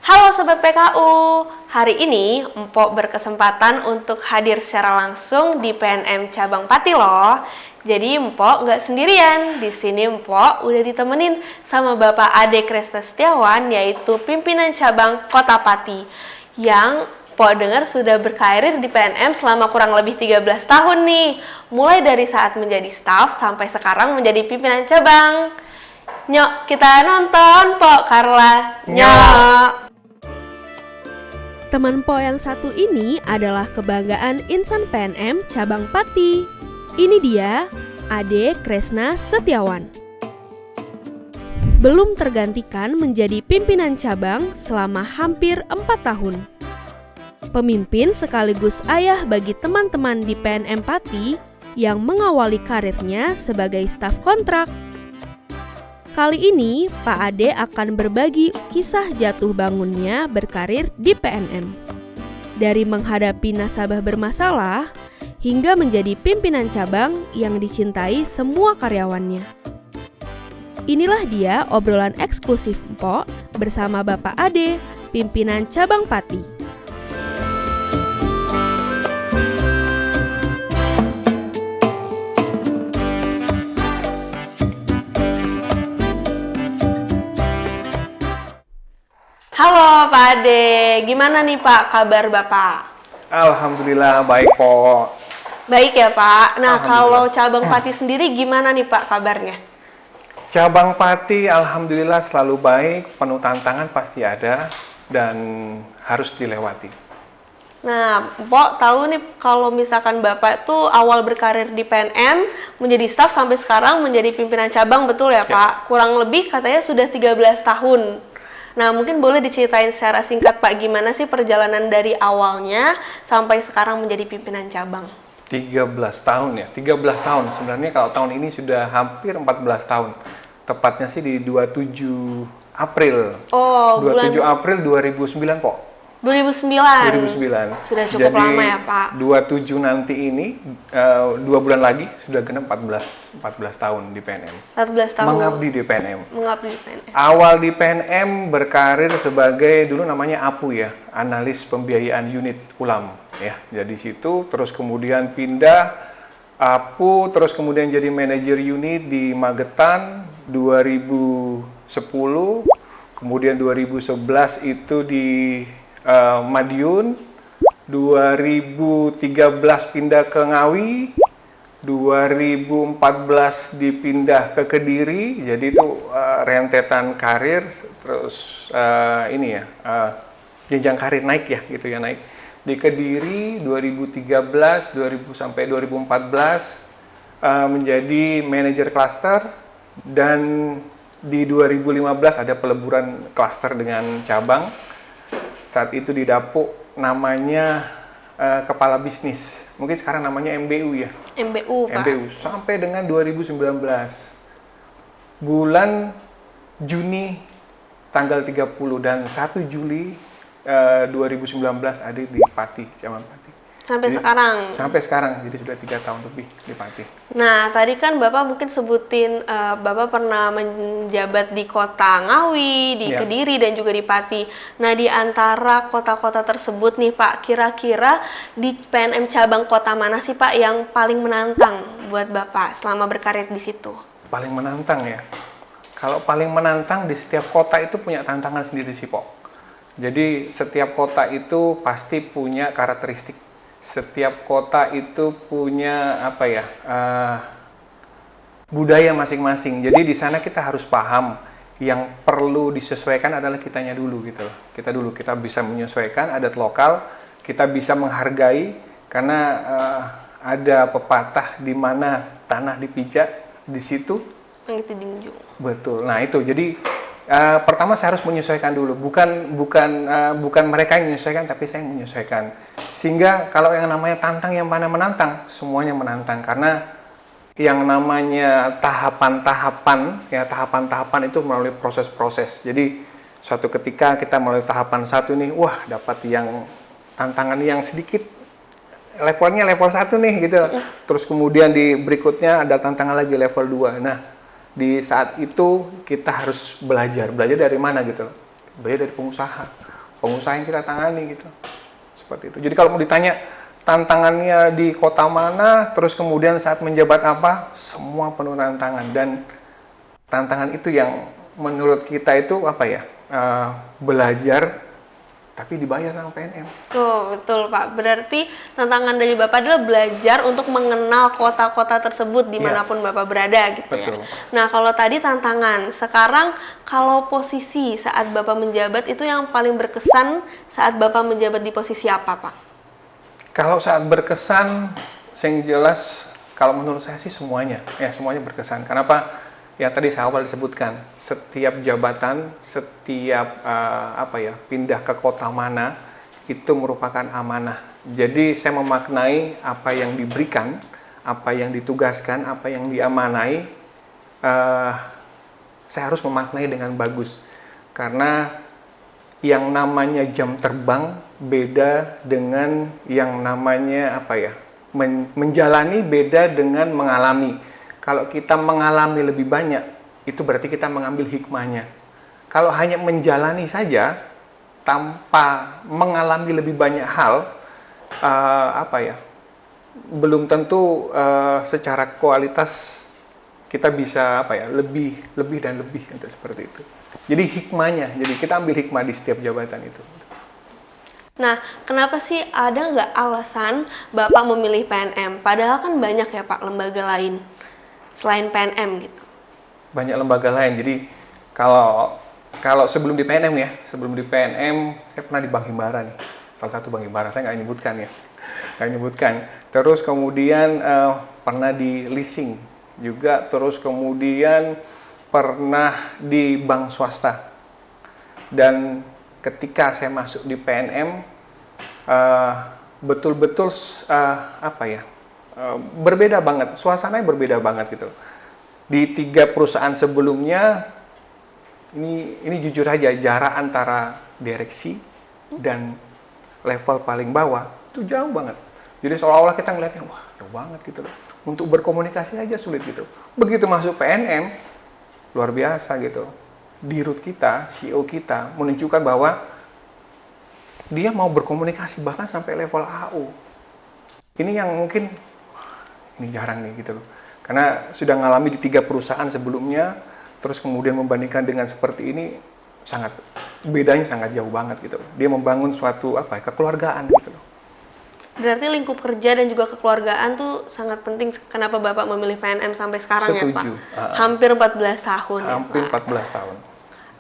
Halo Sobat PKU, hari ini Empok berkesempatan untuk hadir secara langsung di PNM Cabang Pati loh. Jadi Empok nggak sendirian, di sini Empok udah ditemenin sama Bapak Ade Kresna Setiawan, yaitu pimpinan cabang Kota Pati, yang Empok dengar sudah berkarir di PNM selama kurang lebih 13 tahun nih, mulai dari saat menjadi staf sampai sekarang menjadi pimpinan cabang. Nyok, kita nonton Pok Carla. Nyok. Teman Po yang satu ini adalah kebanggaan insan PNM Cabang Pati. Ini dia, Ade Kresna Setiawan. Belum tergantikan menjadi pimpinan cabang selama hampir 4 tahun. Pemimpin sekaligus ayah bagi teman-teman di PNM Pati yang mengawali karirnya sebagai staf kontrak. Kali ini, Pak Ade akan berbagi kisah jatuh bangunnya berkarir di PNM. Dari menghadapi nasabah bermasalah, hingga menjadi pimpinan cabang yang dicintai semua karyawannya. Inilah dia obrolan eksklusif Empok bersama Bapak Ade, pimpinan cabang Pati. Halo Pak Ade, gimana nih Pak kabar Bapak? Alhamdulillah baik Po. Baik ya Pak. Nah kalau cabang Pati sendiri gimana nih Pak kabarnya? Cabang Pati alhamdulillah selalu baik, penuh tantangan pasti ada dan harus dilewati. Nah, Mpok tahu nih kalau misalkan Bapak tuh awal berkarir di PNM, menjadi staf sampai sekarang menjadi pimpinan cabang, betul ya Pak? Kurang lebih katanya sudah 13 tahun. Nah, mungkin boleh diceritain secara singkat Pak, gimana sih perjalanan dari awalnya sampai sekarang menjadi pimpinan cabang? 13 tahun ya, 13 tahun. Sebenarnya kalau tahun ini sudah hampir 14 tahun. Tepatnya sih di 27 April. Oh, 27 April 2009 Po. 2009. 2009. Sudah cukup lama ya Pak. 27 nanti ini 2 bulan lagi sudah genap 14 tahun di PNM. 14 tahun. Mengabdi di PNM. Mengabdi di PNM. Awal di PNM berkarir sebagai dulu namanya APU ya, analis pembiayaan unit ulam ya. Jadi situ terus kemudian pindah APU, terus kemudian jadi manajer unit di Magetan 2010, kemudian 2011 itu di Madiun, 2013 pindah ke Ngawi, 2014 dipindah ke Kediri. Jadi itu rentetan karir, terus jenjang karir naik ya gitu ya, naik di Kediri 2013 sampai 2014 menjadi manajer klaster, dan di 2015 ada peleburan klaster dengan cabang. Saat itu didapuk namanya kepala bisnis, mungkin sekarang namanya MBU ya. MBU Pak. MBU sampai dengan 2019 bulan Juni tanggal 30 dan 1 Juli 2019 ada di Pati, Cabang Pati. Sampai Jadi, sekarang. Sampai sekarang, jadi sudah 3 tahun lebih di Pati. Nah, tadi kan Bapak mungkin sebutin Bapak pernah menjabat di Kota Ngawi, di Kediri, dan juga di Pati. Nah, di antara kota-kota tersebut nih Pak, kira-kira di PNM cabang kota mana sih Pak yang paling menantang buat Bapak selama berkarir di situ? Paling menantang ya? Kalau paling menantang, di setiap kota itu punya tantangan sendiri sih Pok. Jadi setiap kota itu pasti punya karakteristik. Setiap kota itu punya budaya masing-masing. Jadi di sana kita harus paham, yang perlu disesuaikan adalah kitanya dulu gitu loh. Kita bisa menyesuaikan adat lokal, kita bisa menghargai, karena ada pepatah di mana tanah dipijak, di situ Itu junjung. betul. Nah itu jadi pertama saya harus menyesuaikan dulu, bukan mereka yang menyesuaikan, tapi saya yang menyesuaikan. Sehingga kalau yang namanya tantang, yang mana menantang, semuanya menantang, karena yang namanya tahapan-tahapan itu melalui proses-proses. Jadi suatu ketika kita melalui tahapan 1 nih, wah dapat yang tantangan yang sedikit levelnya level 1 nih gitu. Terus kemudian di berikutnya ada tantangan lagi level 2. Nah, di saat itu kita harus belajar dari mana gitu, belajar dari pengusaha. pengusaha yang kita tangani gitu. Seperti itu. Jadi kalau mau ditanya tantangannya di kota mana, terus kemudian saat menjabat apa, semua penuh tantangan. Dan tantangan itu yang menurut kita itu apa ya, belajar tapi dibayar sama PNM. Oh, betul Pak. Berarti tantangan dari Bapak adalah belajar untuk mengenal kota-kota tersebut dimanapun Bapak berada gitu Betul. ya. Nah, kalau tadi tantangan, sekarang kalau posisi saat Bapak menjabat itu yang paling berkesan saat Bapak menjabat di posisi apa Pak? Kalau saat berkesan, yang jelas kalau menurut saya sih semuanya, ya semuanya berkesan. Kenapa? Ya tadi saya awal disebutkan, setiap jabatan, setiap pindah ke kota mana itu merupakan amanah. Jadi saya memaknai apa yang diberikan, apa yang ditugaskan, apa yang diamanai, saya harus memaknai dengan bagus. Karena yang namanya jam terbang beda dengan yang namanya menjalani beda dengan mengalami. Kalau kita mengalami lebih banyak, itu berarti kita mengambil hikmahnya. Kalau hanya menjalani saja, tanpa mengalami lebih banyak hal, belum tentu secara kualitas kita bisa lebih dan lebih untuk seperti itu. Jadi hikmahnya, jadi kita ambil hikmah di setiap jabatan itu. Nah, kenapa sih ada nggak alasan Bapak memilih PNM? Padahal kan banyak ya Pak lembaga lain selain PNM gitu. Banyak lembaga lain. Jadi kalau sebelum di PNM ya, sebelum di PNM saya pernah di Bank Himbara nih. Salah satu Bank Himbara, saya nggak nyebutkan ya. Nggak nyebutkan. Terus kemudian pernah di leasing juga, terus kemudian pernah di bank swasta. Dan ketika saya masuk di PNM, betul-betul berbeda banget, suasananya berbeda banget gitu. Di 3 perusahaan sebelumnya, ini jujur aja, jarak antara direksi dan level paling bawah itu jauh banget. Jadi seolah-olah kita ngeliatnya, wah jauh banget gitu loh. Untuk berkomunikasi aja sulit gitu. Begitu masuk PNM, luar biasa gitu. Dirut kita, CEO kita menunjukkan bahwa dia mau berkomunikasi bahkan sampai level AO. Ini yang mungkin ini jarang nih gitu loh. Karena sudah ngalami di 3 perusahaan sebelumnya, terus kemudian membandingkan dengan seperti ini, bedanya sangat jauh banget gitu. Dia membangun suatu kekeluargaan gitu loh. Berarti lingkup kerja dan juga kekeluargaan tuh sangat penting. Kenapa Bapak memilih PNM sampai sekarang Setuju. ya Pak? Hampir 14 tahun Hampir ya Pak. 14 tahun.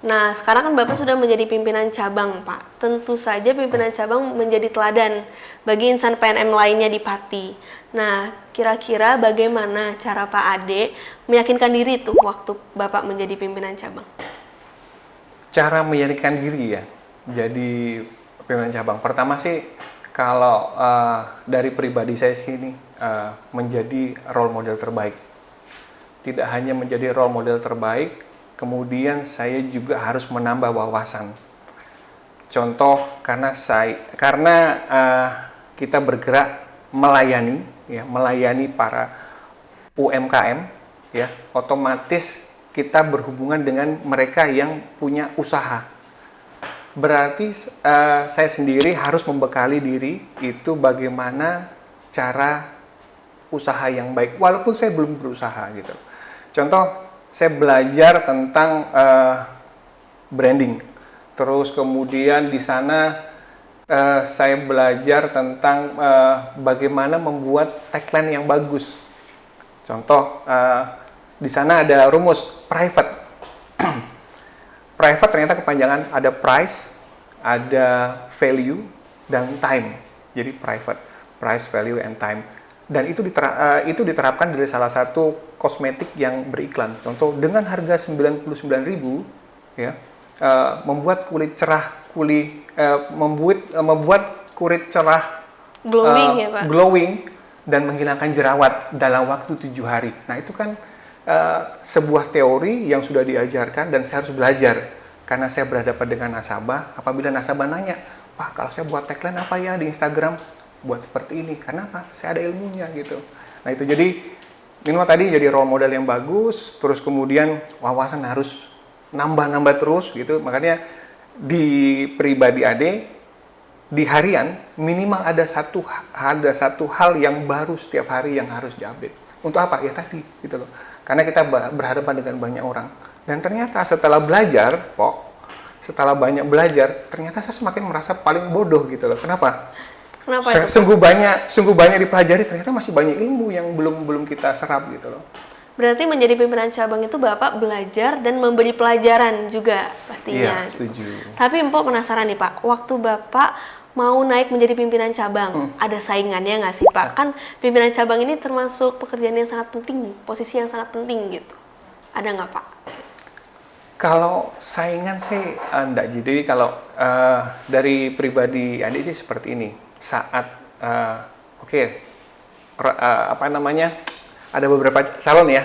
Nah, sekarang kan Bapak sudah menjadi pimpinan cabang, Pak. Tentu saja pimpinan cabang menjadi teladan bagi insan PNM lainnya di Pati. Nah, kira-kira bagaimana cara Pak Ade meyakinkan diri tuh waktu Bapak menjadi pimpinan cabang? Cara meyakinkan diri ya, jadi pimpinan cabang. Pertama sih, kalau dari pribadi saya sini, menjadi role model terbaik. Tidak hanya menjadi role model terbaik, kemudian saya juga harus menambah wawasan. Contoh, karena kita bergerak melayani para UMKM, ya, otomatis kita berhubungan dengan mereka yang punya usaha. Berarti saya sendiri harus membekali diri itu bagaimana cara usaha yang baik, walaupun saya belum berusaha gitu. Contoh, saya belajar tentang branding. Terus kemudian di sana saya belajar tentang bagaimana membuat tagline yang bagus. Contoh, di sana ada rumus private. Private ternyata kepanjangan ada price, ada value, dan time. Jadi private, price, value, and time. Dan itu diterapkan dari salah satu kosmetik yang beriklan. Contoh, dengan harga 99.000 ya, membuat kulit cerah, membuat kulit cerah glowing ya Pak. Glowing dan menghilangkan jerawat dalam waktu 7 hari. Nah, itu kan sebuah teori yang sudah diajarkan dan saya harus belajar. Karena saya berhadapan dengan nasabah, apabila nasabah nanya, "Pak, kalau saya buat tagline apa ya di Instagram?" Buat seperti ini, karena apa? Saya ada ilmunya gitu. Nah itu jadi minimal tadi jadi role model yang bagus, terus kemudian wawasan harus nambah terus gitu. Makanya di pribadi Ade, di harian minimal ada satu hal yang baru setiap hari yang harus di-update. Untuk apa? Ya tadi gitu loh. Karena kita berhadapan dengan banyak orang. Dan ternyata setelah banyak belajar, ternyata saya semakin merasa paling bodoh gitu loh. Kenapa? Kenapa itu? Sungguh banyak dipelajari, ternyata masih banyak ilmu yang belum kita serap gitu loh. Berarti menjadi pimpinan cabang itu Bapak belajar dan memberi pelajaran juga pastinya. Iya, setuju. Tapi Empok penasaran nih Pak, waktu Bapak mau naik menjadi pimpinan cabang, ada saingannya nggak sih Pak? Kan pimpinan cabang ini termasuk pekerjaan yang sangat penting, posisi yang sangat penting gitu. Ada nggak Pak? Kalau saingan sih enggak. Jadi kalau dari pribadi adik sih seperti ini. Saat ada beberapa calon ya.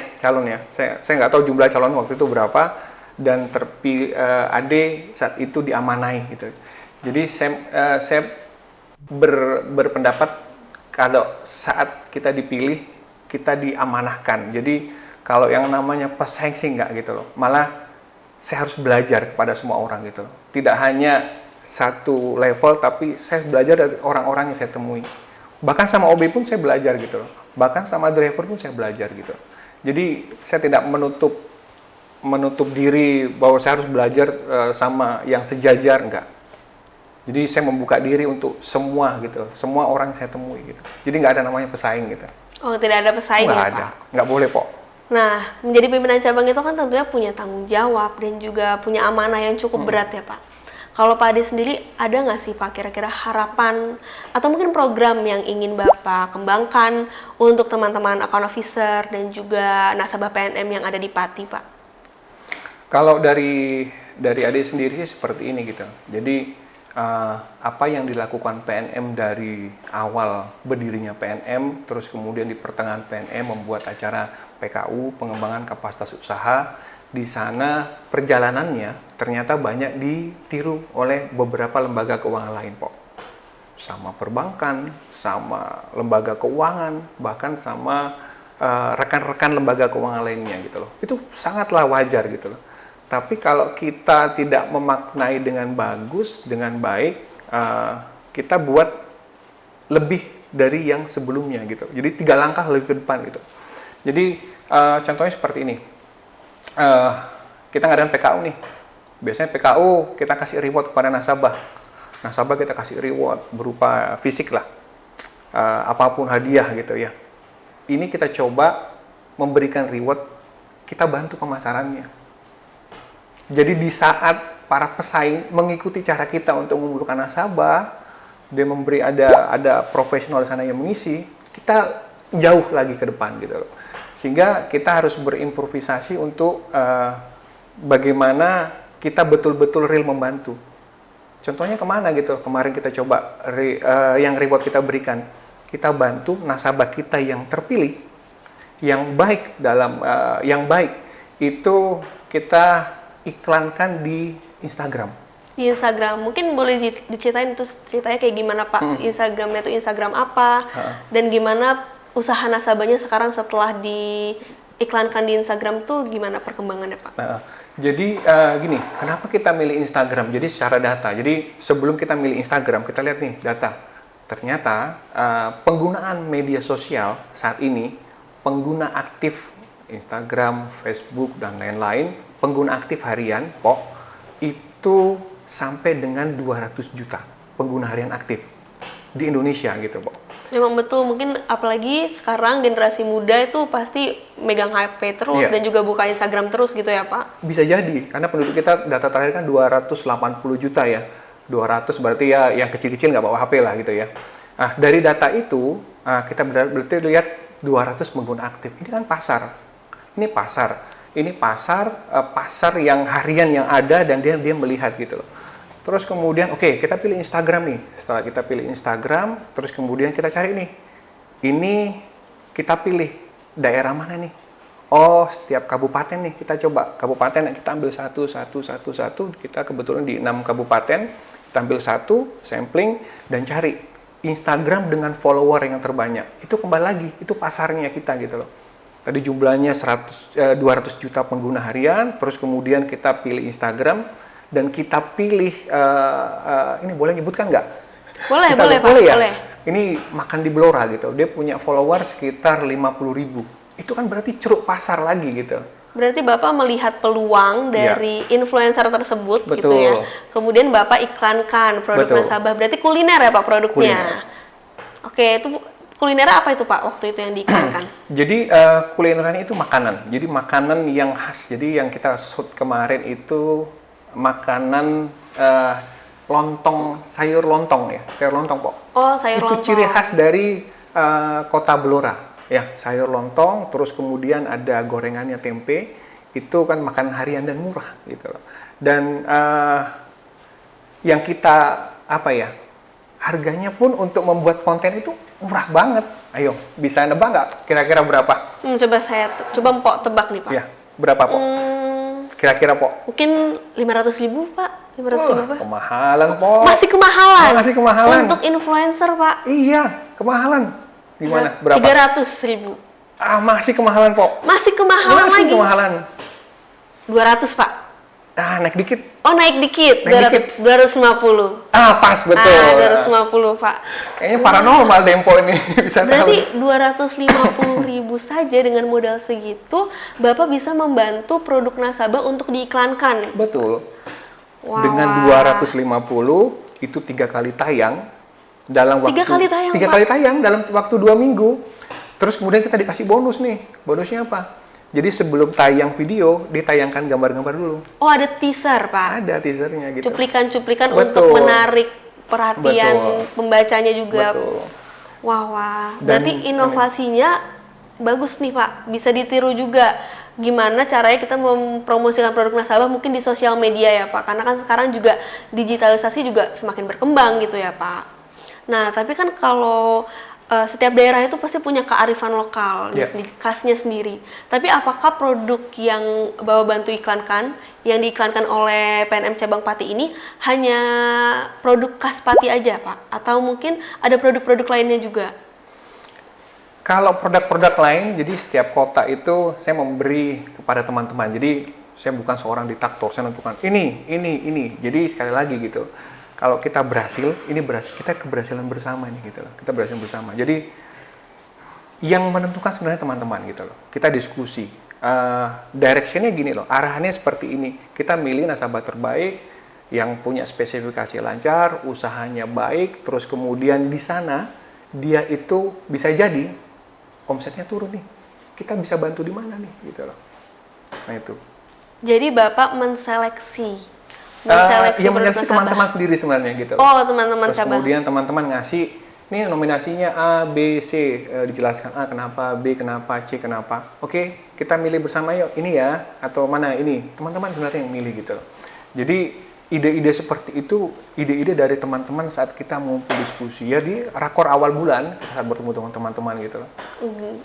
Saya nggak tahu jumlah calon waktu itu berapa dan terpilih Ade saat itu diamanai gitu. Jadi saya berpendapat kalau saat kita dipilih kita diamanahkan. Jadi kalau yang namanya pesaing sih nggak gitu loh. Malah saya harus belajar kepada semua orang gitu loh. Tidak hanya satu level tapi saya belajar dari orang-orang yang saya temui. Bahkan sama OB pun saya belajar gitu loh. Bahkan sama driver pun saya belajar gitu. Jadi saya tidak menutup diri bahwa saya harus belajar sama yang sejajar, enggak. Jadi saya membuka diri untuk semua gitu, semua orang yang saya temui gitu. Jadi nggak ada namanya pesaing gitu. Oh, tidak ada pesaing Nggak ya ada, Pak? nggak boleh Pok. Nah, menjadi pimpinan cabang itu kan tentunya punya tanggung jawab dan juga punya amanah yang cukup berat ya Pak. Kalau Pak Ade sendiri, ada nggak sih Pak kira-kira harapan atau mungkin program yang ingin Bapak kembangkan untuk teman-teman account officer dan juga nasabah PNM yang ada di Pati Pak? Kalau dari Ade sendiri sih seperti ini gitu. Jadi apa yang dilakukan PNM dari awal berdirinya PNM, terus kemudian di pertengahan PNM membuat acara PKU, pengembangan kapasitas usaha, di sana perjalanannya ternyata banyak ditiru oleh beberapa lembaga keuangan lain, Pok. Sama perbankan, sama lembaga keuangan, bahkan sama rekan-rekan lembaga keuangan lainnya gitu loh. Itu sangatlah wajar gitu loh. Tapi kalau kita tidak memaknai dengan bagus, dengan baik, kita buat lebih dari yang sebelumnya gitu. Jadi 3 langkah lebih ke depan gitu. Jadi contohnya seperti ini. Kita ngadain PKU nih. Biasanya PKU kita kasih reward kepada nasabah. Nasabah kita kasih reward berupa fisik lah. Apapun hadiah gitu ya. Ini kita coba memberikan reward, kita bantu pemasarannya. Jadi di saat para pesaing mengikuti cara kita untuk mengumpulkan nasabah, dia memberi ada profesional di sana yang mengisi, kita jauh lagi ke depan gitu loh. Sehingga kita harus berimprovisasi untuk bagaimana kita betul-betul real membantu. Contohnya kemana gitu? Kemarin kita coba yang reward kita berikan, kita bantu nasabah kita yang terpilih, yang baik yang baik itu kita iklankan di Instagram. Di Instagram, mungkin boleh diceritain itu ceritanya kayak gimana Pak? Instagramnya itu Instagram apa? Dan gimana usaha nasabahnya sekarang setelah diiklankan di Instagram tuh gimana perkembangannya Pak? Jadi gini, kenapa kita milih Instagram? Jadi secara data. Jadi sebelum kita milih Instagram, kita lihat nih data. Ternyata penggunaan media sosial saat ini, pengguna aktif Instagram, Facebook dan lain-lain, pengguna aktif harian, Pok, itu sampai dengan 200 juta pengguna harian aktif di Indonesia gitu, Pok. Memang betul, mungkin apalagi sekarang generasi muda itu pasti megang HP terus dan juga buka Instagram terus gitu ya Pak? Bisa jadi, karena penduduk kita data terakhir kan 280 juta ya. 200 berarti ya yang kecil-kecil nggak bawa HP lah gitu ya. Nah, dari data itu kita berarti lihat 200 pengguna aktif. Ini kan pasar. Ini pasar yang harian yang ada dan dia melihat gitu loh. Terus kemudian kita pilih Instagram nih. Setelah kita pilih Instagram, terus kemudian kita cari nih. Ini kita pilih daerah mana nih? Oh, setiap kabupaten nih kita coba. Kabupaten kita ambil satu. Kita kebetulan di 6 kabupaten, kita ambil satu, sampling dan cari Instagram dengan follower yang terbanyak. Itu kembali lagi, itu pasarnya kita gitu loh. Tadi jumlahnya 200 juta pengguna harian, terus kemudian kita pilih Instagram, dan kita pilih, ini boleh nyebutkan nggak? Boleh, Bisa boleh nggak? Pak, ya? boleh. Ini makan di Blora gitu, dia punya follower sekitar 50.000. Itu kan berarti ceruk pasar lagi gitu. Berarti Bapak melihat peluang Iya. dari influencer tersebut gitu Betul. ya. Kemudian Bapak iklankan produk Betul. nasabah. Berarti kuliner ya Pak produknya. Kuliner. Oke, itu kuliner apa itu Pak waktu itu yang diiklankan? Jadi kulineran itu makanan. Jadi makanan yang khas. Jadi yang kita shoot kemarin itu makanan lontong, sayur lontong ya, sayur lontong Pok. Oh, sayur Itu lontong. ciri khas dari kota Blora ya, sayur lontong. Terus kemudian ada gorengannya tempe. Itu kan makanan harian dan murah gitu loh. Dan yang kita apa ya, harganya pun untuk membuat konten itu murah banget. Ayo, bisa nebak nggak kira-kira berapa? Coba Mpok tebak nih Pak. Ya, berapa Pok? Kira-kira Pok? Mungkin 500.000 Pak. 500.000 Pak. Kemahalan Pok. Masih kemahalan. Masih kemahalan. Untuk influencer Pak. Iya, kemahalan. Gimana? Berapa? 300.000. Masih kemahalan Pok. Masih kemahalan Masih lagi. kemahalan. 200 Pak. Naik dikit. Oh, naik dikit. Naik 250. Pas betul. 250 Pak. Kayaknya paranormal Tempo ini bisa Berarti tahu. 250.000 saja dengan modal segitu, Bapak bisa membantu produk nasabah untuk diiklankan. Betul. Wah. Dengan 250 itu 3 kali tayang dalam waktu 3 kali tayang, 3 Pak? kali tayang dalam waktu 2 minggu. Terus kemudian kita dikasih bonus nih. Bonusnya apa? Jadi sebelum tayang video ditayangkan gambar-gambar dulu. Oh, ada teaser, Pak. Ada teasernya gitu. Cuplikan-cuplikan Betul. untuk menarik perhatian Betul. pembacanya juga. Betul. Wah. Dan- Berarti inovasinya bagus nih, Pak. Bisa ditiru juga. Gimana caranya kita mempromosikan produk nasabah mungkin di sosial media ya, Pak. Karena kan sekarang juga digitalisasi juga semakin berkembang gitu ya, Pak. Nah, tapi kan kalau setiap daerah itu pasti punya kearifan lokal, Yeah. khasnya sendiri. Tapi apakah produk yang Bapak bantu iklankan, yang diiklankan oleh PNM Cabang Pati ini hanya produk khas Pati aja, Pak? Atau mungkin ada produk-produk lainnya juga? Kalau produk-produk lain, jadi setiap kota itu saya memberi kepada teman-teman. Jadi saya bukan seorang diktator, saya menentukan ini. Jadi sekali lagi gitu, kalau kita berhasil, ini berhasil, kita keberhasilan bersama nih gitu loh. Kita berhasil bersama. Jadi yang menentukan sebenarnya teman-teman gitu loh. Kita diskusi. Directionnya gini loh, arahannya seperti ini. Kita milih nasabah terbaik yang punya spesifikasi lancar, usahanya baik, terus kemudian di sana dia itu bisa jadi omsetnya turun nih. Kita bisa bantu di mana nih gitu loh. Nah itu. Jadi Bapak menseleksi Yang produk menyeleksi nasabah. teman-teman sendiri sebenarnya gitu. Oh, teman-teman Terus cabang. kemudian teman-teman ngasih, nih nominasinya A, B, C, dijelaskan A kenapa, B kenapa, C kenapa. Oke, kita milih bersama yuk, ini ya, atau mana ini. Teman-teman sebenarnya yang milih gitu loh. Jadi ide-ide seperti itu, ide-ide dari teman-teman saat kita ngumpul diskusi ya di rakor awal bulan kita saat bertemu dengan teman-teman gitu loh.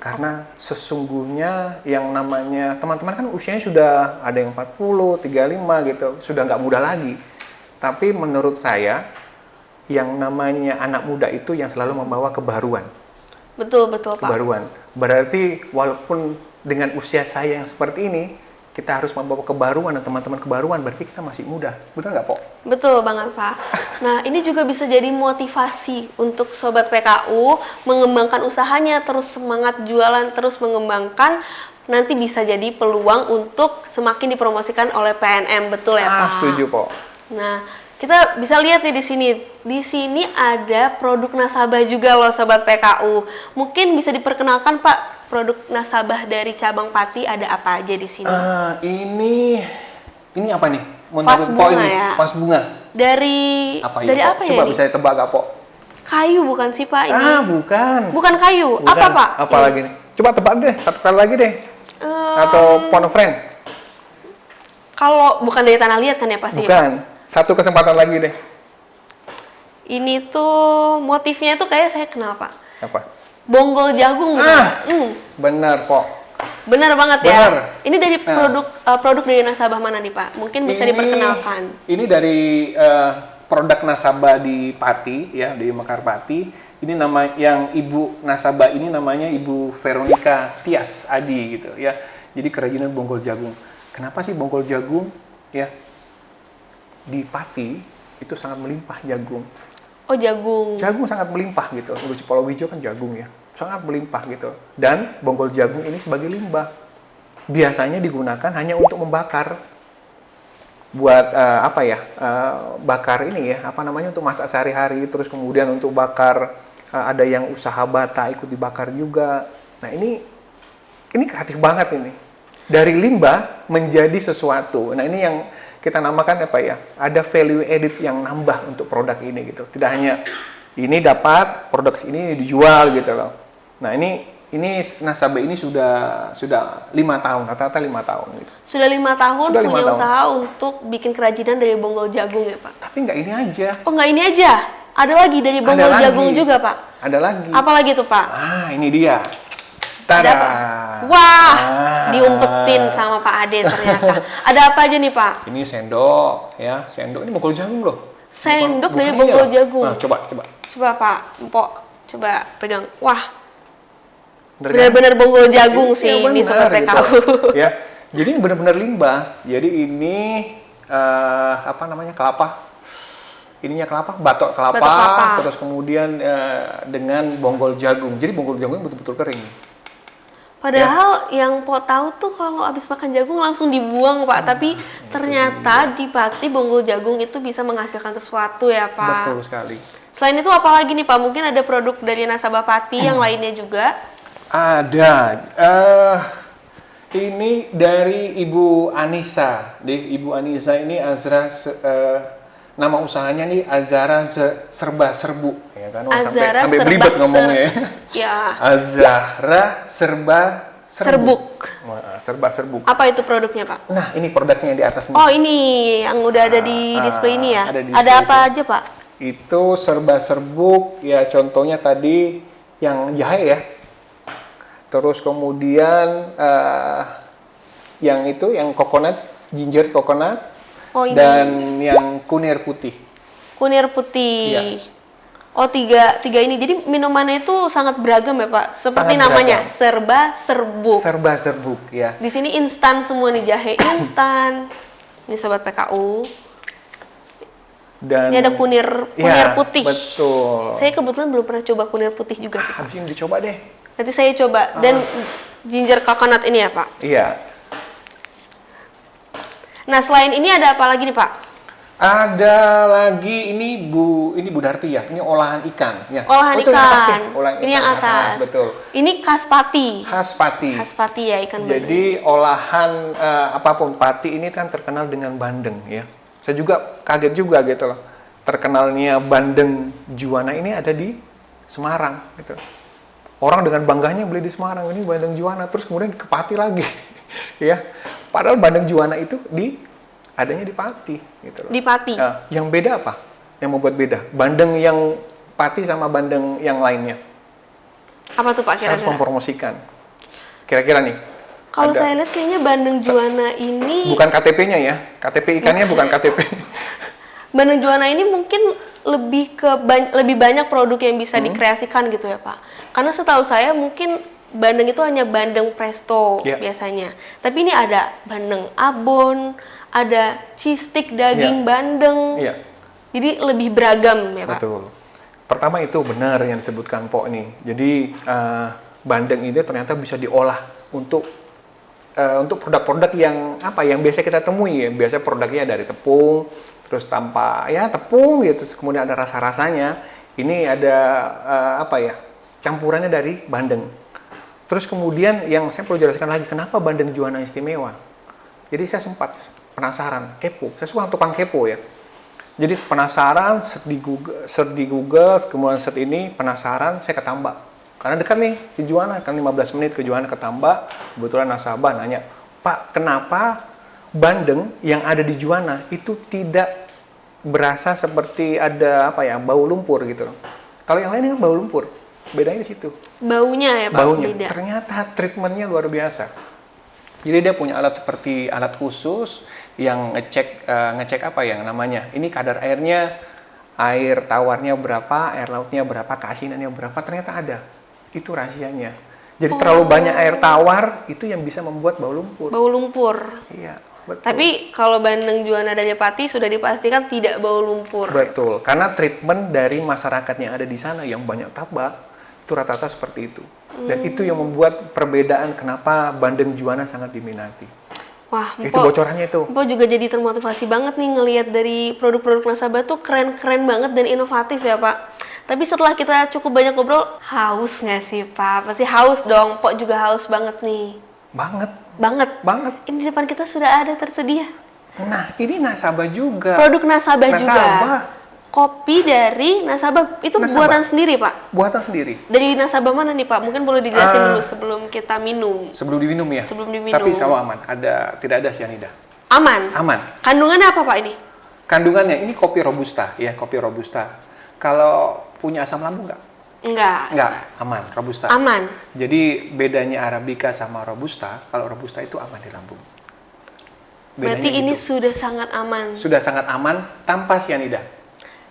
Karena sesungguhnya yang namanya teman-teman kan usianya sudah ada yang 40, 35 gitu, sudah nggak muda lagi. Tapi menurut saya yang namanya anak muda itu yang selalu membawa kebaruan. Betul, Pak. Kebaruan. Berarti walaupun dengan usia saya yang seperti ini, kita harus membawa kebaruan dan teman-teman kebaruan, berarti kita masih muda. Betul nggak, Pok? Betul banget, Pak. Nah, ini juga bisa jadi motivasi untuk Sobat PKU mengembangkan usahanya, terus semangat jualan, terus mengembangkan, nanti bisa jadi peluang untuk semakin dipromosikan oleh PNM, betul ya, Pak? Setuju, Pok. Nah, kita bisa lihat nih di sini. Di sini ada produk nasabah juga loh, Sobat PKU. Mungkin bisa diperkenalkan, Pak, produk nasabah dari cabang Pati ada apa aja di sini? Ini apa nih? Vas Menurut Pok bunga ini, ya? vas bunga. Dari Apa dari Pok? apa ya Coba ini? bisa ditebak nggak, Pok? Kayu bukan sih, Pak, ini? Bukan. Bukan kayu. Bukan. Apa, Pak? Apa Ini? lagi nih? Coba tebak deh, satu kali lagi deh. Atau phone a friend? Kalau bukan dari tanah liat kan ya pasti. Bukan. Satu kesempatan lagi deh. Ini tuh motifnya tuh kayak saya kenal, Pak. Apa? Bonggol jagung. bukan, Pak? Benar, Pok. Benar banget ya. Benar. Ini dari produk dari nasabah mana nih, Pak? Mungkin bisa diperkenalkan. Ini dari produk nasabah di Pati ya, di Mekar Pati. Ini nama yang ibu nasabah ini namanya Ibu Veronica Tias Adi gitu ya. Jadi kerajinan bonggol jagung. Kenapa sih bonggol jagung? Ya. di Pati itu sangat melimpah jagung. Oh, jagung. Jagung sangat melimpah gitu. Untuk Palawija kan jagung ya, sangat melimpah gitu. Dan bonggol jagung ini sebagai limbah. Biasanya digunakan hanya untuk membakar. Buat bakar ini ya, apa namanya, untuk masak sehari-hari, terus kemudian untuk bakar, ada yang usaha bata ikut dibakar juga. Nah, ini kreatif banget ini. Dari limbah menjadi sesuatu. Nah, ini yang kita namakan apa ya? Ada value added yang nambah untuk produk ini gitu. Tidak hanya ini dapat produk ini dijual gitu loh. Nah, ini nasabah ini sudah 5 tahun, rata-rata 5 tahun gitu. Sudah 5 tahun Sudah punya 5 tahun. usaha untuk bikin kerajinan dari bonggol jagung ya, Pak? Tapi nggak ini aja. Oh, nggak ini aja? Ada lagi dari bonggol Ada jagung lagi. juga, Pak? Ada lagi. Apa lagi tuh, Pak? Ah, ini dia. Ada Tada. apa? Wah, Ah. diumpetin sama Pak Ade ternyata. Ada apa aja nih, Pak? Ini sendok ya, sendok ini bonggol jagung loh. Sendok Bukan dari ini bonggol loh. jagung. Nah, coba. Coba, Pak, Mpok, coba pegang. Wah, Bener kan? benar-benar bonggol jagung Iya, sih ini bener, Sobat gitu. PKU. Ya, jadi ini benar-benar limbah. Jadi ini kelapa. Ininya kelapa, batok kelapa, Batok kelapa. terus kemudian dengan bonggol jagung. Jadi bonggol jagung betul-betul kering. Padahal yang Mpok tahu tuh kalau habis makan jagung langsung dibuang, Pak. Tapi ternyata di Pati bonggol jagung itu bisa menghasilkan sesuatu ya, Pak. Betul sekali. Selain itu apa lagi nih, Pak? Mungkin ada produk dari nasabah Pati yang lainnya juga. Ada. Ini dari Ibu Anissa. Ibu Anissa ini nama usahanya nih Azara Serba Serbu, ya kan? Azara sampai Serba belibet ngomongnya ya. Ya. Azara Serba Serbuk. Wah, Serba Serbuk. Apa itu produknya, Pak? Nah, ini produknya yang di atas nih. Oh, ini yang udah ada di display ini ya? ada di Ada display apa itu. aja, Pak? Itu serba serbuk, ya contohnya tadi yang jahe ya. Terus kemudian yang coconut, ginger coconut, Oh, ini. dan yang kunir putih. Kunir putih. Iya. Oh, tiga ini. Jadi minumannya itu sangat beragam ya, Pak? Seperti Sangat namanya, beragam. serba serbuk. Serba serbuk ya. Di sini instan semua nih, jahe instan. Ini Sobat PKU. Dan Ini ada kunir ya, putih. Betul. Saya kebetulan belum pernah coba kunir putih juga sih, Pak. Habis ini dicoba deh. Nanti saya coba. Dan ginger coconut ini ya, Pak? Iya. Nah, selain ini ada apa lagi nih, Pak? Ada lagi ini Bu Darti ya. Ini olahan ikan ya. Olahan itu yang atas ikan. deh, olahan Ini ikan. yang atas. Betul. Ini khas Pati. Khas Pati. Khas Pati ya, ikan bandeng. Jadi olahan apapun Pati ini kan terkenal dengan bandeng ya. Saya juga kaget juga gitu loh. Terkenalnya bandeng Juwana ini ada di Semarang gitu. Orang dengan bangganya beli di Semarang, ini bandeng Juwana, terus kemudian ke Pati lagi. Ya. Padahal bandeng Juwana itu adanya di Pati gitu loh. Di Pati. Nah, yang beda apa? Yang membuat beda? Bandeng yang Pati sama bandeng yang lainnya. Apa tuh, Pak, Saya harus kira-kira? mempromosikan. Kira-kira nih. Kalau ada- saya lihat kayaknya bandeng Juwana ini, Bukan KTP-nya ya. KTP ikannya bukan KTP. bandeng Juwana ini mungkin lebih banyak produk yang bisa Hmm. dikreasikan gitu ya, Pak. Karena setahu saya mungkin bandeng itu hanya bandeng presto Ya. biasanya. Tapi ini ada bandeng abon, ada cheese stick daging Ya. bandeng. Iya, Jadi lebih beragam ya, Pak. betul. Pertama itu benar yang disebutkan Pok nih. Jadi bandeng ini ternyata bisa diolah untuk produk-produk yang biasa kita temui ya. Biasa produknya dari tepung, terus tanpa ya tepung gitu, terus kemudian ada rasa-rasanya. Ini ada campurannya dari bandeng. Terus kemudian yang saya perlu jelaskan lagi, kenapa bandeng Juwana istimewa? Jadi saya sempat penasaran, kepo. Saya suka tukang kepo ya. Jadi penasaran, search di Google, kemudian search ini penasaran, saya ke Tambak. Karena dekat nih di Juwana, kan 15 menit ke Juwana ke Tambak. Kebetulan nasabah nanya, Pak, kenapa bandeng yang ada di Juwana itu tidak berasa seperti ada bau lumpur gitu loh. Kalau yang lain kan bau lumpur, bedanya di situ. Baunya ya, Pak, Baunya, beda. ternyata treatmentnya luar biasa. Jadi dia punya alat seperti alat khusus yang ngecek ini kadar airnya, air tawarnya berapa, air lautnya berapa, keasinannya berapa, ternyata ada. Itu rahasianya. Jadi terlalu banyak air tawar itu yang bisa membuat bau lumpur. Bau lumpur. Iya. betul. Tapi kalau bandeng Juana Daya Pati sudah dipastikan tidak bau lumpur. Betul, karena treatment dari masyarakat yang ada di sana yang banyak tabak itu rata-rata seperti itu. Dan itu yang membuat perbedaan kenapa bandeng Juana sangat diminati. Wah, Itu bocorannya itu. Mpo juga jadi termotivasi banget nih ngelihat dari produk-produk nasabah tuh keren-keren banget dan inovatif ya Pak. Tapi setelah kita cukup banyak ngobrol, haus nggak sih Pak? Pasti haus dong, Pok juga haus banget nih. Banget. Banget. Ini di depan kita sudah ada tersedia. Nah, ini nasabah juga. Produk nasabah juga. Nasabah. Kopi dari nasabah, itu Nasabah. buatan sendiri Pak? Buatan sendiri. Dari nasabah mana nih Pak? Mungkin boleh dijelasin dulu sebelum kita minum. Sebelum diminum ya? Sebelum diminum. Tapi sama aman, tidak ada cyanida. Aman? Aman. Kandungannya apa Pak ini? Kandungannya ini kopi robusta, ya kopi robusta. Kalau punya asam lambung nggak? Enggak, aman, robusta. Aman. Jadi bedanya Arabica sama robusta, kalau robusta itu aman di lambung. Berarti Bedanya ini gitu. sudah sangat aman. Sudah sangat aman tanpa cyanida.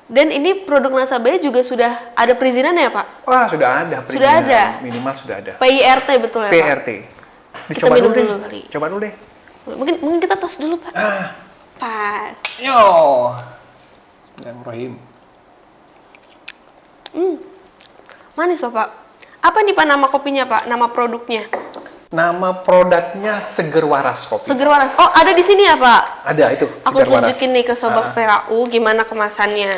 Dan ini produk nasabahnya juga sudah ada perizinannya ya Pak? Wah, sudah ada perizinan. Sudah ada? Minimal sudah ada. PIRT betul ya Pak? PRT. Kita minum dulu kali. Coba dulu deh. Mungkin kita tos dulu Pak. Pas. Yo. Bismillahirrahmanirrahim. Manis loh Pak. Apa nih Pak nama kopinya Pak? Nama produknya? Nama produknya Seger Waras Kopi. Seger Waras. Oh ada di sini ya Pak? Ada itu. Aku Seger Waras. tunjukin nih ke Sobat PKU gimana kemasannya.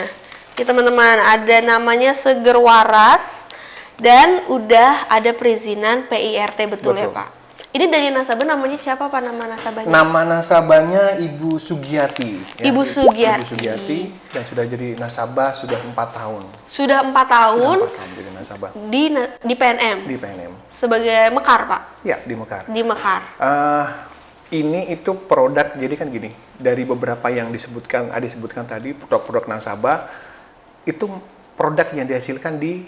Ya teman-teman, ada namanya Seger Waras dan udah ada perizinan PIRT betul ya Betul. Pak? Ini dari nasabah namanya siapa Pak nama nasabahnya? Nama nasabahnya Ibu Sugiyati. Ibu Sugiyati. Ibu Sugiyati dan sudah jadi nasabah sudah 4 tahun. Sudah 4 tahun Sudah 4 tahun jadi nasabah di PNM di PNM. sebagai Mekar Pak? Ya, di Mekar. Di Mekar. Ini itu produk, jadi kan gini, dari beberapa yang disebutkan tadi, produk-produk nasabah, itu produk yang dihasilkan di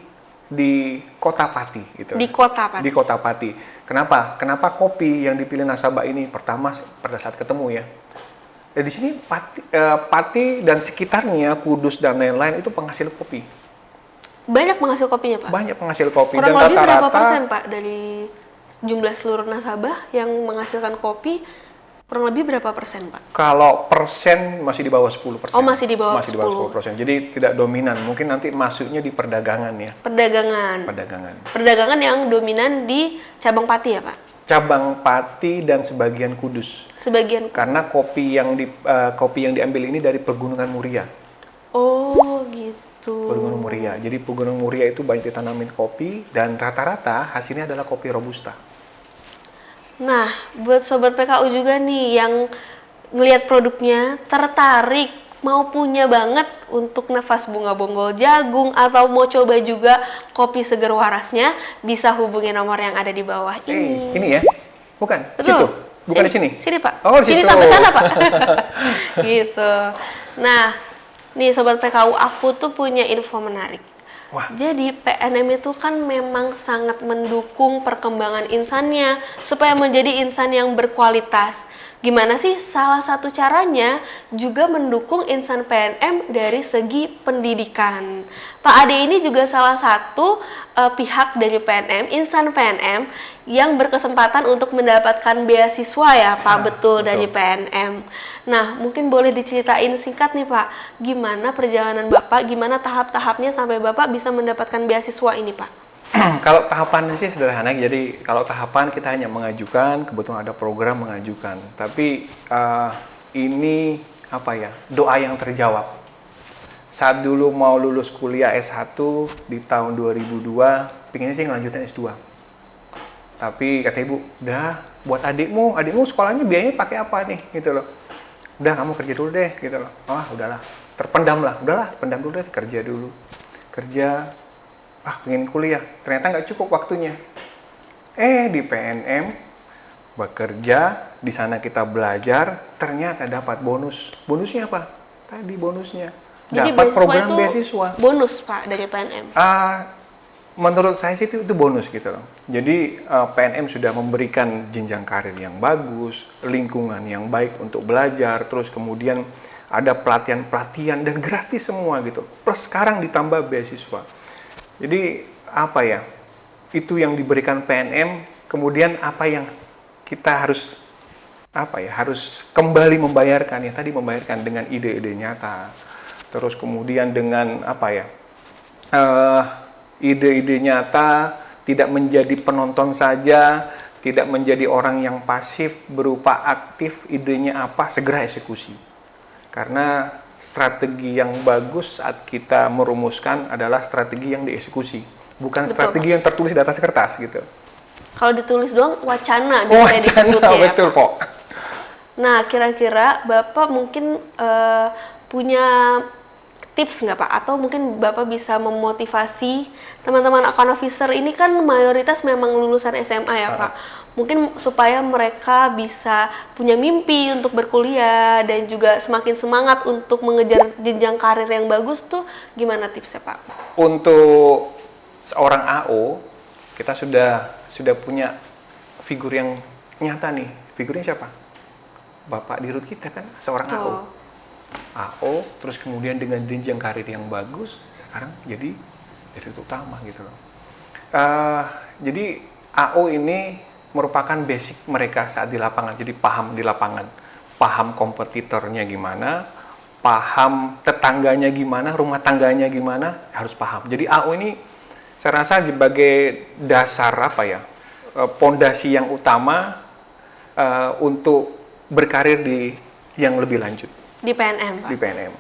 Kota Pati. Gitu. Di Kota Pati. Di Kota Pati. Kenapa? Kenapa kopi yang dipilih nasabah ini? Pertama, pada saat ketemu ya, di sini Pati dan sekitarnya, Kudus dan lain-lain itu penghasil kopi. Banyak penghasil kopinya Pak? Banyak penghasil kopi. Kurang dan lebih berapa rata-rata persen Pak dari jumlah seluruh nasabah yang menghasilkan kopi? Kurang lebih berapa persen Pak? kalau persen masih di bawah 10%. Oh, masih di bawah Masih di bawah 10%. Jadi tidak dominan. Mungkin nanti masuknya di perdagangan ya. Perdagangan. Perdagangan yang dominan di cabang Pati ya Pak? Cabang Pati dan sebagian Kudus. Sebagian. Karena kopi yang diambil ini dari Pegunungan Muria. Oh gitu. Pegunungan Muria. Jadi Pegunungan Muria itu banyak ditanamin kopi dan rata-rata hasilnya adalah kopi robusta. Nah, buat Sobat PKU juga nih yang ngelihat produknya tertarik mau punya banget untuk nafas bunga bonggol jagung atau mau coba juga kopi Seger Warasnya, bisa hubungi nomor yang ada di bawah ini. Ini ya? Bukan? Betul. Situ? Bukan di sini? Sini Pak. Oh, di sini situ. sampai sana Pak. Gitu. Nah, nih Sobat PKU, aku tuh punya info menarik. Wah. Jadi PNM itu kan memang sangat mendukung perkembangan insannya supaya menjadi insan yang berkualitas. Gimana sih salah satu caranya juga mendukung insan PNM dari segi pendidikan. Pak Ade ini juga salah satu pihak dari PNM, insan PNM yang berkesempatan untuk mendapatkan beasiswa ya Pak, betul dari PNM. Nah, mungkin boleh diceritain singkat nih Pak, gimana perjalanan Bapak, gimana tahap-tahapnya sampai Bapak bisa mendapatkan beasiswa ini Pak? Kalau tahapannya sih sederhana, jadi kalau tahapan kita hanya mengajukan, kebetulan ada program mengajukan. Tapi ini apa ya, doa yang terjawab. Saat dulu mau lulus kuliah S1 di tahun 2002, pinginnya sih ngelanjutin S2. Tapi kata ibu, udah buat adikmu sekolahnya biayanya pakai apa nih, gitu loh. Udah kamu kerja dulu deh, gitu loh. Oh udahlah, pendam dulu deh, kerja dulu. Pengen kuliah, ternyata nggak cukup waktunya. Di PNM bekerja, di sana kita belajar, ternyata dapat bonus. Bonusnya apa? Tadi bonusnya Jadi dapat program itu beasiswa. Bonus Pak dari PNM. Menurut saya sih itu bonus gitu loh. Jadi PNM sudah memberikan jenjang karir yang bagus, lingkungan yang baik untuk belajar, terus kemudian ada pelatihan-pelatihan dan gratis semua gitu. Plus sekarang ditambah beasiswa. Jadi apa ya, itu yang diberikan PNM, kemudian apa yang kita harus harus kembali membayarkan ya tadi, membayarkan dengan ide-ide nyata, terus kemudian dengan ide-ide nyata, tidak menjadi penonton saja, tidak menjadi orang yang pasif, berupa aktif, idenya apa segera eksekusi. Karena strategi yang bagus saat kita merumuskan adalah strategi yang dieksekusi, bukan Betul, strategi Pak. yang tertulis di atas kertas gitu. Kalau ditulis doang wacana Oh, biasanya disebutnya ya, betul, Pak. Pok. Nah, kira-kira Bapak mungkin punya tips nggak Pak? Atau mungkin Bapak bisa memotivasi teman-teman account officer ini, kan mayoritas memang lulusan SMA ya Pak. Mungkin supaya mereka bisa punya mimpi untuk berkuliah dan juga semakin semangat untuk mengejar jenjang karir yang bagus tuh, gimana tipsnya Pak? Untuk seorang AO, kita sudah punya figur yang nyata nih. Figurnya siapa? Bapak dirut kita kan, seorang AO. Betul. AO, terus kemudian dengan jenjang karir yang bagus, sekarang jadi direktur utama gitu loh. Jadi AO ini merupakan basic mereka saat di lapangan, jadi paham di lapangan, paham kompetitornya gimana, paham tetangganya gimana, rumah tangganya gimana, harus paham. Jadi AO ini saya rasa sebagai dasar pondasi yang utama untuk berkarir di yang lebih lanjut. Di PNM Pak? Di PNM.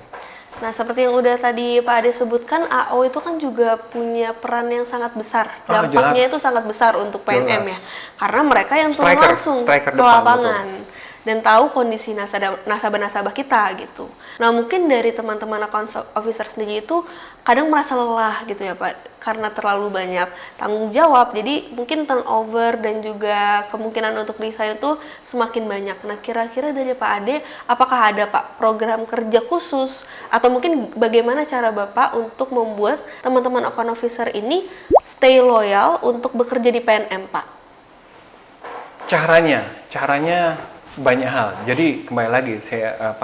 Nah, seperti yang udah tadi Pak Ade sebutkan, AO itu kan juga punya peran yang sangat besar. Dampaknya itu sangat besar untuk PNM ya. Karena mereka yang turun langsung ke lapangan dan tahu kondisi nasabah-nasabah kita gitu. Nah, mungkin dari teman-teman account officer sendiri itu kadang merasa lelah gitu ya Pak, karena terlalu banyak tanggung jawab. Jadi mungkin turnover dan juga kemungkinan untuk resign itu semakin banyak. Nah, kira-kira dari Pak Ade, apakah ada Pak program kerja khusus atau mungkin bagaimana cara Bapak untuk membuat teman-teman account officer ini stay loyal untuk bekerja di PNM Pak? Caranya banyak hal. Jadi kembali lagi saya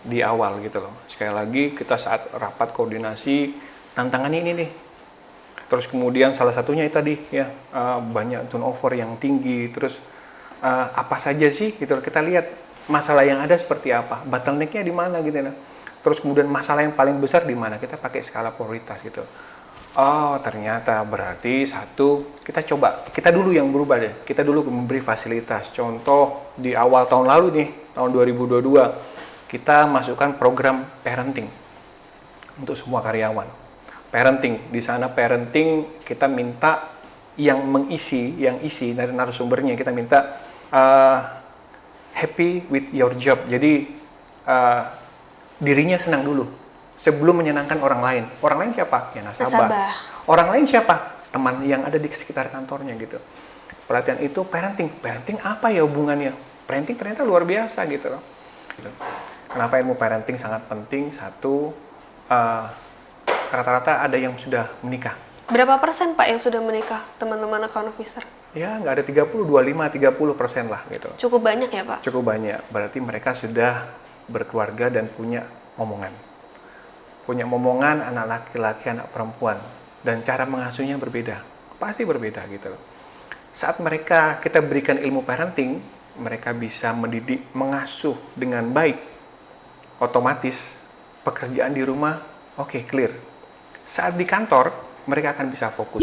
di awal gitu loh. Sekali lagi kita saat rapat koordinasi, tantangannya ini nih. Terus kemudian salah satunya itu tadi ya, banyak turnover yang tinggi. Terus apa saja sih gitu loh. Kita lihat masalah yang ada seperti apa, bottleneck-nya di mana gitu ya. Terus kemudian masalah yang paling besar di mana, kita pakai skala prioritas gitu. Oh, ternyata berarti satu, kita dulu yang berubah deh. Kita dulu memberi fasilitas. Contoh di awal tahun lalu nih, tahun 2022, kita masukkan program parenting untuk semua karyawan. Parenting, di sana parenting kita minta yang isi dari narasumbernya, kita minta happy with your job. Jadi dirinya senang dulu sebelum menyenangkan orang lain. Orang lain siapa? Ya nasabah. Orang lain siapa? Teman yang ada di sekitar kantornya gitu. Perhatian itu parenting. Parenting apa ya hubungannya? Parenting ternyata luar biasa gitu loh. Kenapa ilmu parenting sangat penting? Satu, rata-rata ada yang sudah menikah. Berapa persen Pak yang sudah menikah, teman-teman account officer? Ya, nggak ada 30, 25, 30% lah gitu. Cukup banyak ya Pak? Cukup banyak. Berarti mereka sudah berkeluarga dan punya momongan. Punya momongan, anak laki-laki, anak perempuan. Dan cara mengasuhnya berbeda. Pasti berbeda gitu loh. Saat kita berikan ilmu parenting, mereka bisa mendidik, mengasuh dengan baik. Otomatis pekerjaan di rumah, oke, clear. Saat di kantor, mereka akan bisa fokus.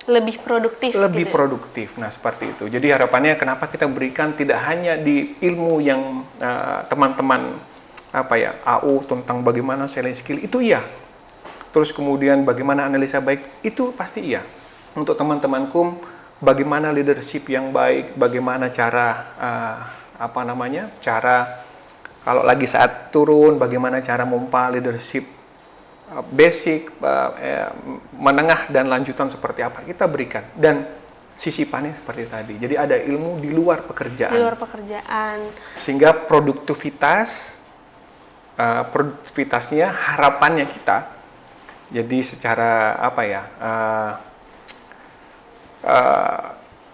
Lebih produktif. Lebih gitu ya? produktif. Nah, seperti itu. Jadi harapannya kenapa kita berikan tidak hanya di ilmu yang teman-teman AU tentang bagaimana selling skill, itu iya. Terus kemudian bagaimana analisa baik, itu pasti iya. Untuk teman-temanku, bagaimana leadership yang baik, bagaimana cara cara kalau lagi saat turun, bagaimana cara memompa leadership basic, menengah dan lanjutan seperti apa kita berikan. Dan sisipannya seperti tadi. Jadi ada ilmu di luar pekerjaan. Di luar pekerjaan. Sehingga produktivitasnya harapannya kita jadi secara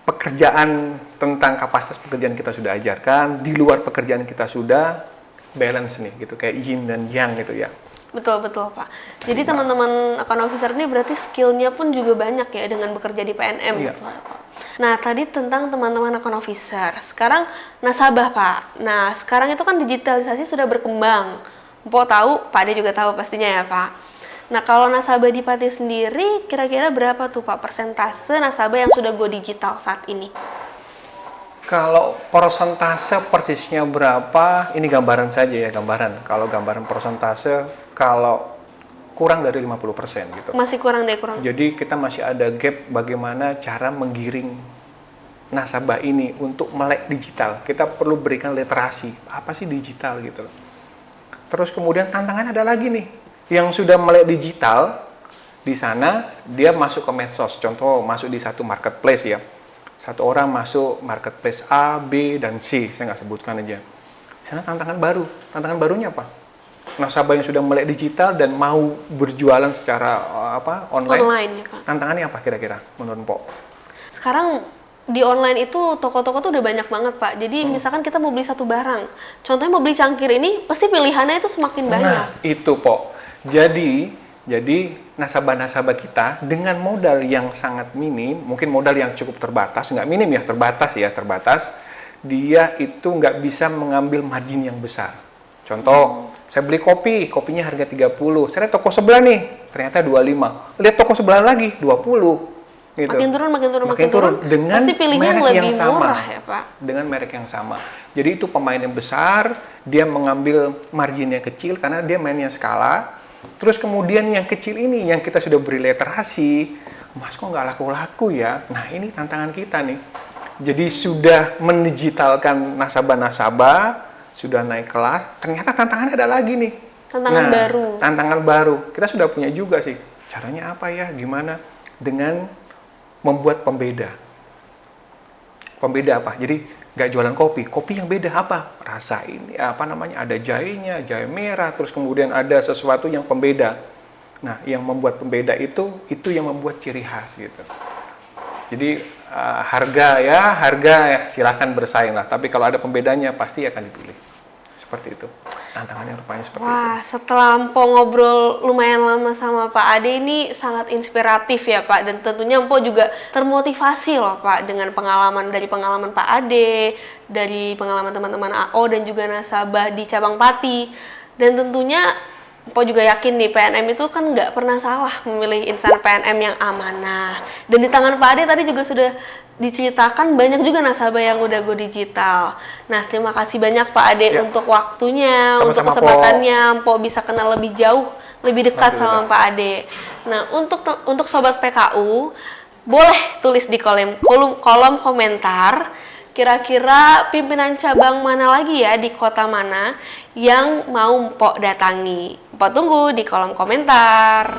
pekerjaan, tentang kapasitas pekerjaan kita sudah ajarkan, di luar pekerjaan kita sudah balance nih gitu, kayak yin dan yang gitu ya. Betul Pak. Jadi teman-teman account officer ini berarti skillnya pun juga banyak ya dengan bekerja di PNM. Iya. Gitu, Pak. Nah, tadi tentang teman-teman account officer. Sekarang nasabah, Pak. Nah, sekarang itu kan digitalisasi sudah berkembang. Mpok tahu, Pak Ade juga tahu pastinya ya, Pak. Nah, kalau nasabah di Pati sendiri, kira-kira berapa tuh, Pak, persentase nasabah yang sudah go digital saat ini? Kalau persentase persisnya berapa, ini gambaran saja ya, gambaran. Kalau gambaran persentase, kalau kurang dari 50% gitu. Masih kurang deh, kurang. Jadi kita masih ada gap bagaimana cara menggiring nasabah ini untuk melek digital. Kita perlu berikan literasi, apa sih digital gitu loh. Terus kemudian tantangan ada lagi nih, yang sudah melek digital, di sana dia masuk ke medsos, contoh masuk di satu marketplace ya. Satu orang masuk marketplace A, B, dan C, saya nggak sebutkan aja. Di sana tantangan baru. Tantangan barunya apa? Nasabah yang sudah melek digital dan mau berjualan secara online Ya, Pak. tantangannya apa kira-kira menurut Mpok? Sekarang di online itu toko-toko tuh udah banyak banget, Pak. Jadi misalkan kita mau beli satu barang, contohnya mau beli cangkir ini, pasti pilihannya itu semakin banyak. Nah, itu Pok. Jadi nasabah-nasabah kita dengan modal yang sangat minim, mungkin modal yang cukup terbatas, nggak minim ya, terbatas, dia itu nggak bisa mengambil margin yang besar. Contoh, saya beli kopinya harga 30, saya lihat toko sebelah nih, ternyata 25. Lihat toko sebelah lagi, 20. Gitu. Makin turun. Dengan pasti pilihnya yang merek lebih yang sama. murah ya, Pak. Dengan merek yang sama. Jadi itu pemain yang besar, dia mengambil marginnya kecil karena dia mainnya skala. Terus kemudian yang kecil ini, yang kita sudah beri literasi, Mas kok nggak laku-laku ya? Nah ini tantangan kita nih. Jadi sudah mendigitalkan nasabah-nasabah, sudah naik kelas, ternyata tantangannya ada lagi nih. Tantangan baru. Kita sudah punya juga sih. Caranya apa ya? Gimana? Dengan membuat pembeda. Pembeda apa? Jadi nggak jualan kopi yang beda apa? Rasa ini, ada jahenya, jahe merah, terus kemudian ada sesuatu yang pembeda. Nah, yang membuat pembeda itu yang membuat ciri khas gitu. Jadi harga ya silahkan bersaing lah. Tapi kalau ada pembedanya pasti akan dipilih. Seperti itu. Tantangannya rupanya seperti itu. Wah, setelah Mpok ngobrol lumayan lama sama Pak Ade ini sangat inspiratif ya, Pak. Dan tentunya Mpok juga termotivasi loh, Pak, dengan pengalaman Pak Ade, dari pengalaman teman-teman AO dan juga nasabah di cabang Pati. Dan tentunya Mpok juga yakin nih, PNM itu kan nggak pernah salah memilih insan PNM yang amanah. Dan di tangan Pak Ade tadi juga sudah diceritakan banyak juga nasabah yang udah go digital. Nah, terima kasih banyak Pak Ade untuk waktunya, Sama-sama, untuk kesempatannya, Mpok bisa kenal lebih jauh, lebih dekat sama Pak Ade. Nah, untuk Sobat PKU, boleh tulis di kolom komentar, kira-kira pimpinan cabang mana lagi ya di kota mana yang mau Mpok datangi. Mpok tunggu di kolom komentar.